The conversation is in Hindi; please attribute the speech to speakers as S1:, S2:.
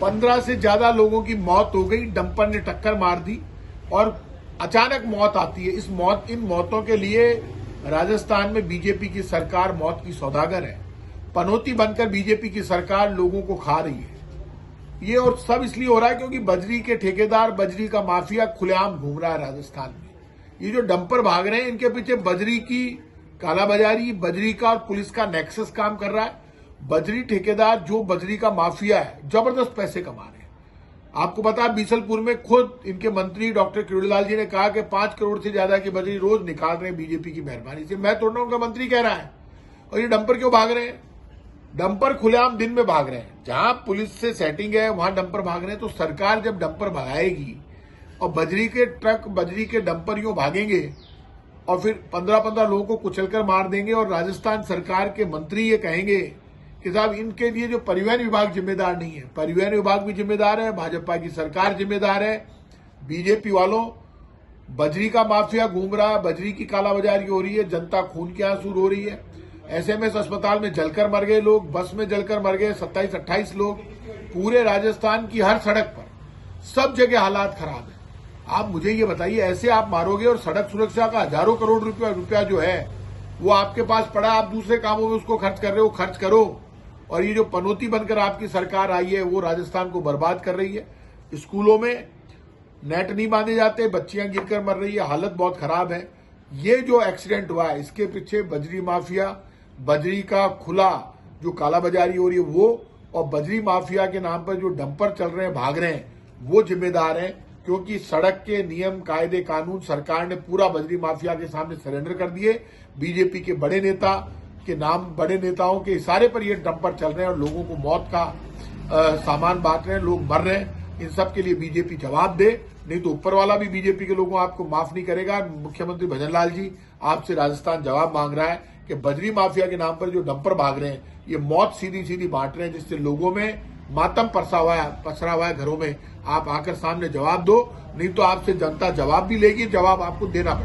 S1: 15 से ज्यादा लोगों की मौत हो गई, डंपर ने टक्कर मार दी और अचानक मौत आती है। इन मौतों के लिए राजस्थान में बीजेपी की सरकार मौत की सौदागर है। पनौती बनकर बीजेपी की सरकार लोगों को खा रही है। ये और सब इसलिए हो रहा है क्योंकि बजरी के ठेकेदार, बजरी का माफिया खुलेआम घूम रहा है राजस्थान में। ये जो डंपर भाग रहे हैं, इनके पीछे बजरी की कालाबाजारी, बजरी का और पुलिस का नेक्सस काम कर रहा है। बजरी ठेकेदार, जो बजरी का माफिया है, जबरदस्त पैसे कमा रहे हैं। आपको पता है, बीसलपुर में खुद इनके मंत्री डॉक्टर किरोड़ीलाल जी ने कहा कि 5 करोड़ से ज्यादा की बजरी रोज निकाल रहे हैं बीजेपी की मेहरबानी से। मैं थोड़ा उनका मंत्री कह रहा है। और ये डंपर क्यों भाग रहे हैं? डंपर खुलेआम दिन में भाग रहे हैं। जहां पुलिस से सेटिंग है वहां डंपर भाग रहे हैं। तो सरकार जब डंपर भगाएगी और बजरी के ट्रक, बजरी के डंपर यूं भागेंगे और फिर 15-15 लोगों को कुचलकर मार देंगे और राजस्थान सरकार के मंत्री ये कहेंगे कि साहब इनके लिए जो परिवहन विभाग जिम्मेदार नहीं है, परिवहन विभाग भी जिम्मेदार है, भाजपा की सरकार जिम्मेदार है। बीजेपी वालों, बजरी का माफिया घूम रहा है, बजरी की कालाबाजारी हो रही है, जनता खून के आंसू रो रही है। एसएमएस अस्पताल में जलकर मर गए लोग, बस में जलकर मर गए 27-28 लोग। पूरे राजस्थान की हर सड़क पर, सब जगह हालात खराब है। आप मुझे ये बताइए, ऐसे आप मारोगे और सड़क सुरक्षा का हजारों करोड़ रुपया जो है वो आपके पास पड़ा, आप दूसरे कामों में उसको खर्च कर रहे हो। खर्च करो। और ये जो पनौती बनकर आपकी सरकार आई है वो राजस्थान को बर्बाद कर रही है। स्कूलों में नेट नहीं बांधे जाते, बच्चियां गिरकर मर रही है, हालत बहुत खराब है। ये जो एक्सीडेंट हुआ है इसके पीछे बजरी माफिया, बजरी का खुला जो कालाबाजारी हो रही है वो, और बजरी माफिया के नाम पर जो डंपर चल रहे हैं, भाग रहे हैं, वो जिम्मेदार हैं। क्योंकि सड़क के नियम, कायदे, कानून सरकार ने पूरा बजरी माफिया के सामने सरेंडर कर दिए। बीजेपी के बड़े नेता के नाम, बड़े नेताओं के इशारे पर ये डंपर चल रहे हैं और लोगों को मौत का सामान बांट रहे हैं, लोग मर रहे हैं। इन सब के लिए बीजेपी जवाब दे, नहीं तो ऊपर वाला भी बीजेपी के लोगों आपको माफ नहीं करेगा। मुख्यमंत्री भजनलाल जी, आपसे राजस्थान जवाब मांग रहा है कि बजरी माफिया के नाम पर जो डंपर भाग रहे हैं, ये मौत सीधी सीधी बांट रहे हैं, जिससे लोगों में मातम पसरा हुआ है घरों में। आप आकर सामने जवाब दो, नहीं तो आपसे जनता जवाब भी लेगी, जवाब आपको देना पड़ेगा।